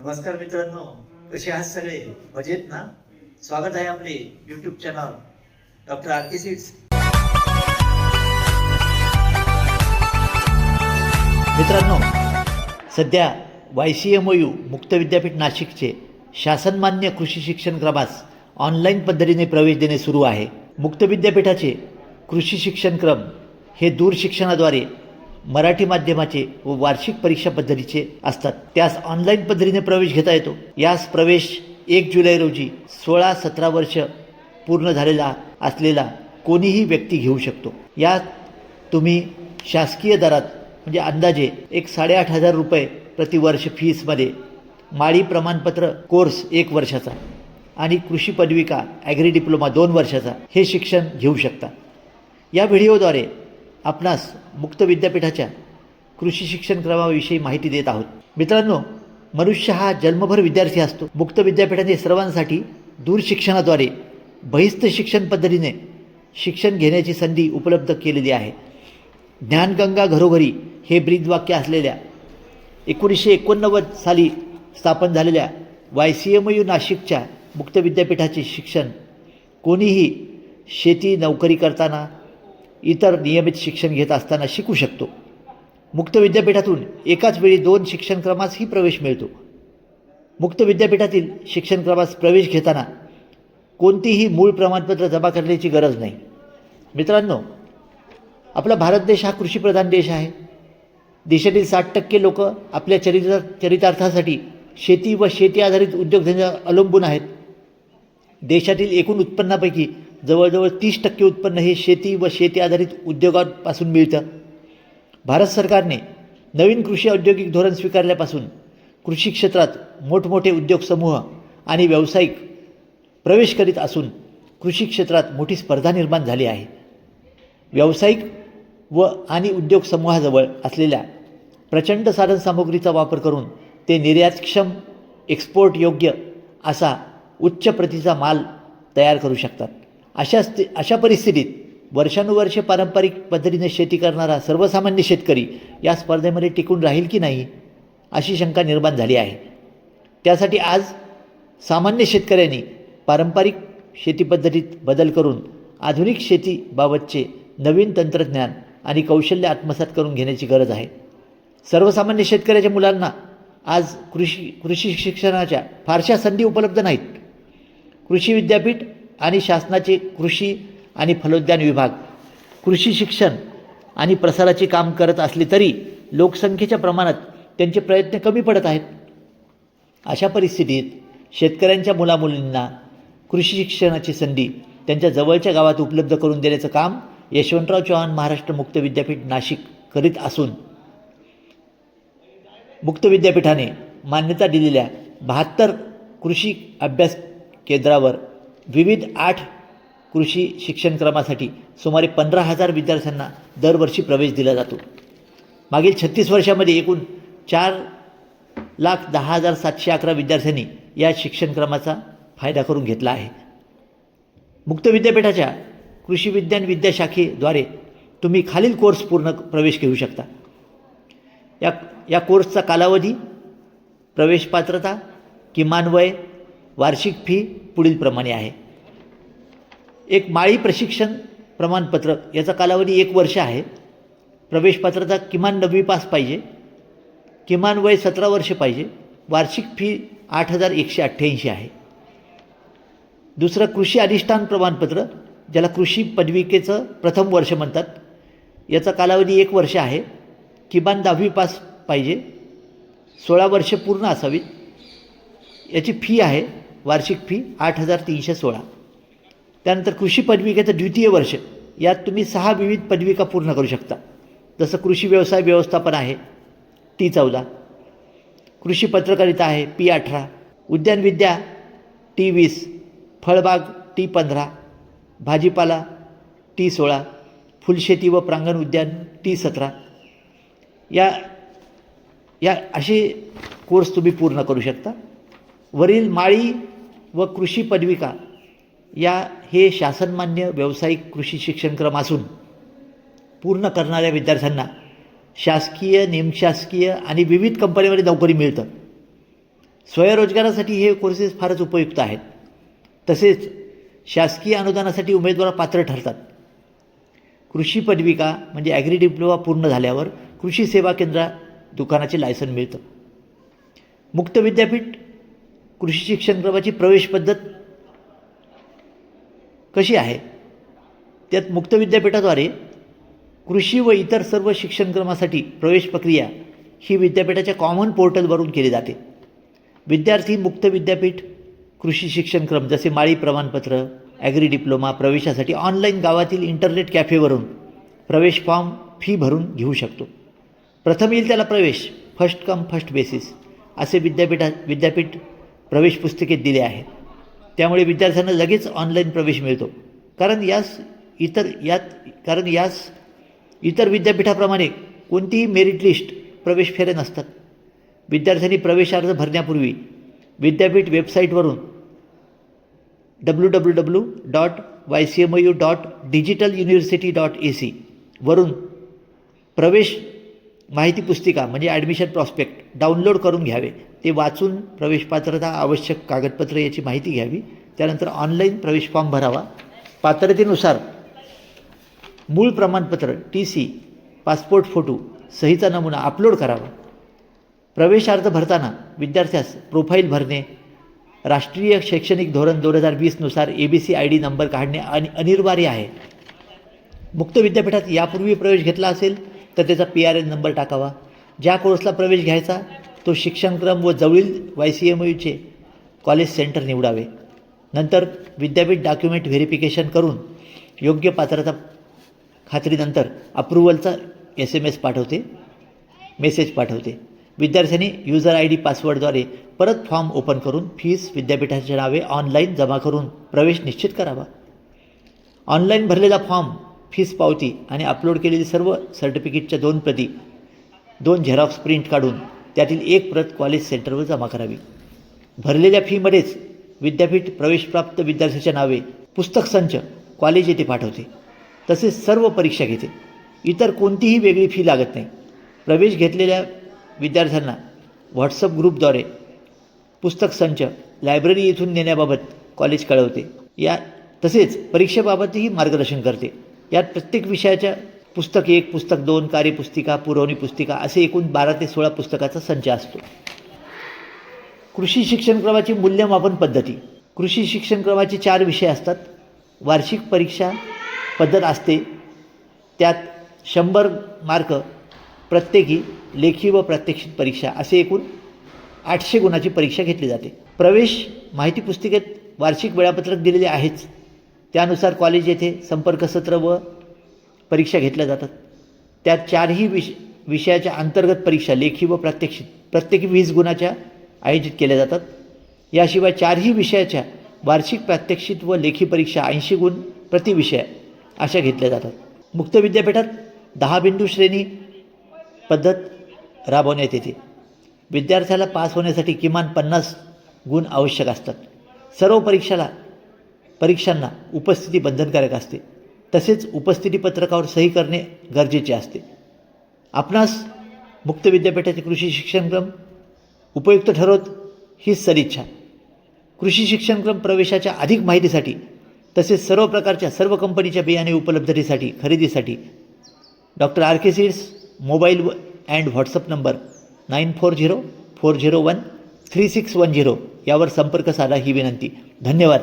नमस्कार मित्रांनो, कसे आहात सगळे? मजेत ना? स्वागत आहे आपले YouTube channel doctor R K. Seeds. मित्रांनो, सध्या YCMOU मुक्त विद्यापीठ नाशिकचे शासनमान्य कृषी शिक्षण क्रमास ऑनलाईन पद्धतीने प्रवेश देणे सुरू आहे. मुक्त विद्यापीठाचे कृषी शिक्षण क्रम हे दूरशिक्षणाद्वारे मराठी माध्यमाचे व वार्षिक परीक्षा पद्धतीचे असतात. त्यास ऑनलाईन पद्धतीने प्रवेश घेता येतो. यास प्रवेश 1 जुलै रोजी 16-17 वर्ष पूर्ण झालेला असलेला कोणीही व्यक्ती घेऊ शकतो. यात तुम्ही शासकीय दरात म्हणजे अंदाजे 8,500 रुपये प्रतिवर्ष फीसमध्ये माळी प्रमाणपत्र कोर्स 1 वर्षाचा आणि कृषी पदविका ॲग्री डिप्लोमा 2 वर्षाचा हे शिक्षण घेऊ शकता. या व्हिडिओद्वारे आपणास मुक्त विद्यापीठाच्या कृषी शिक्षण क्रमाविषयी माहिती देत आहोत. मित्रांनो, मनुष्य हा जन्मभर विद्यार्थी असतो. मुक्त विद्यापीठाने सर्वांसाठी दूरशिक्षणाद्वारे बहिस्थ शिक्षण पद्धतीने शिक्षण घेण्याची संधी उपलब्ध केलेली आहे. ज्ञानगंगा घरोघरी हे ब्रीदवाक्य असलेल्या 1989 साली स्थापन झालेल्या YCMOU नाशिकच्या मुक्त विद्यापीठाचे शिक्षण कोणीही शेती नोकरी करताना इतर नियमित शिक्षण घेत असताना शिकू शकतो. मुक्त विद्यापीठातून एकाच वेळी 2 शिक्षण क्रमासही प्रवेश मिळतो. मुक्त विद्यापीठातील शिक्षण क्रमास प्रवेश घेताना कोणतीही मूळ प्रमाणपत्र जमा करण्याची गरज नाही. मित्रांनो, आपला भारत देश हा कृषीप्रधान देश आहे. देशातील 60% लोक आपल्या चरितार्थासाठी शेती व शेती आधारित उद्योगधंद्यावर अवलंबून आहेत. देशातील एकूण उत्पन्नापैकी जवळजवळ 30% उत्पन्न हे शेती व शेती आधारित उद्योगांपासून मिळतं. भारत सरकारने नवीन कृषी औद्योगिक धोरण स्वीकारल्यापासून कृषी क्षेत्रात मोठमोठे उद्योग समूह आणि व्यावसायिक प्रवेश करीत असून कृषी क्षेत्रात मोठी स्पर्धा निर्माण झाली आहे. व्यावसायिक व आणि उद्योग समूहाजवळ असलेल्या प्रचंड साधनसामुग्रीचा वापर करून ते निर्यातक्षम एक्सपोर्ट योग्य असा उच्च प्रतीचा माल तयार करू शकतात. अशा परिस्थितीत वर्षानुवर्षे पारंपरिक पद्धतीने शेती करणारा सर्वसामान्य शेतकरी या स्पर्धेमध्ये टिकून राहील की नाही अशी शंका निर्माण झाली आहे. त्यासाठी आज सामान्य शेतकऱ्यांनी पारंपरिक शेती पद्धतीत बदल करून आधुनिक शेतीबाबतचे नवीन तंत्रज्ञान आणि कौशल्य आत्मसात करून घेण्याची गरज आहे. सर्वसामान्य शेतकऱ्याच्या मुलांना आज कृषी शिक्षणाच्या फारशा संधी उपलब्ध नाहीत. कृषी विद्यापीठ आणि शासनाचे कृषी आणि फलोद्यान विभाग कृषी शिक्षण आणि प्रसाराचे काम करत असले तरी लोकसंख्येच्या प्रमाणात त्यांचे प्रयत्न कमी पडत आहेत. अशा परिस्थितीत शेतकऱ्यांच्या मुलामुलींना कृषी शिक्षणाची संधी त्यांच्या जवळच्या गावात उपलब्ध करून देण्याचं काम यशवंतराव चव्हाण महाराष्ट्र मुक्त विद्यापीठ नाशिक करीत असून मुक्त विद्यापीठाने मान्यता दिलेल्या 72 कृषी अभ्यास केंद्रावर विविध 8 कृषी शिक्षण क्रमासाठी सुमारे 15,000 विद्यार्थ्यांना दरवर्षी प्रवेश दिला जातो. मागील 36 वर्षामध्ये एकूण 4,10,711 विद्यार्थ्यांनी या शिक्षण क्रमाचा फायदा करून घेतला आहे. मुक्त विद्यापीठाच्या कृषी विज्ञान विद्याशाखेद्वारे तुम्ही खालील कोर्स पूर्ण प्रवेश घेऊ शकता. या कोर्सचा कालावधी, प्रवेश पात्रता, किमान वय, वार्षिक फी पुढीलप्रमाणे आहे. एक माळी प्रशिक्षण प्रमाणपत्र याचा कालावधी 1 वर्ष आहे. प्रवेश पात्रता किमान 9वी पास पाहिजे. किमान वय 17 वर्ष पाहिजे. वार्षिक फी 8,188 आहे. दुसरं कृषी अधिष्ठान प्रमाणपत्र, ज्याला कृषी पदविकेचं प्रथम वर्ष म्हणतात, याचा कालावधी 1 वर्ष आहे. किमान 10वी पास पाहिजे. 16 वर्ष पूर्ण असावीत. याची फी आहे, वार्षिक फी 8,316. त्यानंतर कृषी पदविकेचं द्वितीय वर्ष, यात तुम्ही 6 विविध पदविका पूर्ण करू शकता. जसं कृषी व्यवसाय व्यवस्थापन आहे T14, कृषी पत्रकारिता आहे P18, उद्यानविद्या T20, फळबाग T15, भाजीपाला T16, फुलशेती व प्रांगण उद्यान T17. या असे कोर्स तुम्ही पूर्ण करू शकता. वरील माळी व कृषी पदविका हे शासनमान्य व्यावसायिक कृषी शिक्षणक्रम असून पूर्ण करणाऱ्या विद्यार्थ्यांना शासकीय, निमशासकीय आणि विविध कंपनीमध्ये नोकरी मिळतं. स्वयंरोजगारासाठी हे कोर्सेस फारच उपयुक्त आहेत. तसेच शासकीय अनुदानासाठी उमेदवार पात्र ठरतात. कृषी पदविका म्हणजे ॲग्री डिप्लोमा पूर्ण झाल्यावर कृषी सेवा केंद्रात दुकानाचे लायसन मिळतं. मुक्त विद्यापीठ कृषी शिक्षणक्रमाची प्रवेश पद्धत कशी आहे? त्यात मुक्त विद्यापीठाद्वारे कृषी व इतर सर्व शिक्षणक्रमासाठी प्रवेश प्रक्रिया ही विद्यापीठाच्या कॉमन पोर्टलवरून केली जाते. विद्यार्थी मुक्त विद्यापीठ कृषी शिक्षणक्रम जसे माळी प्रमाणपत्र, ॲग्री डिप्लोमा प्रवेशासाठी ऑनलाईन गावातील इंटरनेट कॅफेवरून प्रवेश फॉर्म फी भरून घेऊ शकतो. प्रथम येईल त्याला प्रवेश, फर्स्ट कम फर्स्ट बेसिस असे विद्यापीठ प्रवेश पुस्तिकेत दिले आहे. त्यामुळे विद्यार्थ्यांना लगेच ऑनलाईन प्रवेश मिळतो. कारण यास इतर विद्यापीठाप्रमाणे कोणतीही मेरिट लिस्ट प्रवेश फेऱ्या नसतात. विद्यार्थ्यांनी प्रवेश अर्ज भरण्यापूर्वी विद्यापीठ वेबसाईटवरून www.ycmu.digitaluniversity.ac वरून प्रवेश माहिती पुस्तिका म्हणजे ॲडमिशन प्रॉस्पेक्ट डाउनलोड करून घ्यावे. ते वाचून प्रवेश पात्रता, आवश्यक कागदपत्र याची माहिती घ्यावी. त्यानंतर ऑनलाईन प्रवेश फॉर्म भरावा. पात्रतेनुसार मूळ प्रमाणपत्र, TC, पासपोर्ट फोटो, सहीचा नमुना अपलोड करावा. प्रवेश अर्ज भरताना विद्यार्थ्यास प्रोफाईल भरणे, राष्ट्रीय शैक्षणिक धोरण 2020 नुसार ABC ID नंबर काढणे अनिवार्य आहे. मुक्त विद्यापीठात यापूर्वी प्रवेश घेतला असेल तर त्याचा PRN नंबर टाकावा. ज्या कोर्सला प्रवेश घ्यायचा तो शिक्षणक्रम व जवळील YCMUचे कॉलेज सेंटर निवडावे. नंतर विद्यापीठ डॉक्युमेंट व्हेरिफिकेशन करून योग्य पात्रता खात्रीनंतर अप्रुव्हलचा मेसेज पाठवते. विद्यार्थ्यांनी युजर ID पासवर्डद्वारे परत फॉर्म ओपन करून फीस विद्यापीठाच्या नावे ऑनलाईन जमा करून प्रवेश निश्चित करावा. ऑनलाईन भरलेला फॉर्म, फीस पावती आणि अपलोड केलेली सर्व सर्टिफिकेटच्या 2 प्रती, 2 झेरॉक्स प्रिंट काढून त्यातील 1 प्रत कॉलेज सेंटरवर जमा करावी. भरलेल्या फीमध्येच विद्यापीठ प्रवेशप्राप्त विद्यार्थ्याच्या नावे पुस्तक संच कॉलेज येथे पाठवते. तसेच सर्व परीक्षा घेते. इतर कोणतीही वेगळी फी लागत नाही. प्रवेश घेतलेल्या विद्यार्थ्यांना व्हॉट्सअप ग्रुपद्वारे पुस्तक संच लायब्ररी येथून नेण्याबाबत कॉलेज कळवते. तसेच परीक्षेबाबतही मार्गदर्शन करते. यात प्रत्येक विषयाच्या पुस्तक 1, पुस्तक 2, कार्यपुस्तिका, पुरवणी पुस्तिका असे एकूण 12 ते 16 पुस्तकाचा संच असतो. कृषी शिक्षणक्रमाची मूल्यमापन पद्धती. कृषी शिक्षणक्रमाचे 4 विषय असतात. वार्षिक परीक्षा पद्धत असते. त्यात 100 मार्क प्रत्येकी लेखी व प्रात्यक्षिक परीक्षा असे एकूण 800 गुणाची परीक्षा घेतली जाते. प्रवेश माहिती पुस्तिकेत वार्षिक वेळापत्रक दिलेले आहेच. त्यानुसार कॉलेज येथे संपर्क सत्र व परीक्षा घेतल्या जातात. त्यात 4ही विषयाच्या अंतर्गत परीक्षा लेखी व प्रात्यक्षिक प्रत्येकी 20 गुणाच्या आयोजित केल्या जातात. याशिवाय 4ही विषयाच्या वार्षिक प्रात्यक्षिक व लेखी परीक्षा 80 गुण प्रति विषय अशा घेतल्या जातात. मुक्त विद्यापीठात 10 बिंदू श्रेणी पद्धत राबवण्यात येते. विद्यार्थ्याला पास होण्यासाठी किमान 50 गुण आवश्यक असतात. सर्व परीक्षांना उपस्थिती बंधनकारक असते. तसेच उपस्थिती पत्रकावर सही करणे गरजेचे असते. आपणास मुक्त विद्यापीठाचे कृषी शिक्षणक्रम उपयुक्त ठरवत हीच सदिच्छा. कृषी शिक्षणक्रम प्रवेशाच्या अधिक माहितीसाठी तसेच सर्व प्रकारच्या सर्व कंपनीच्या बियाणे उपलब्धतेसाठी खरेदीसाठी doctor RK seeds mobile and WhatsApp number 9404013610 यावर संपर्क साधा ही विनंती. धन्यवाद.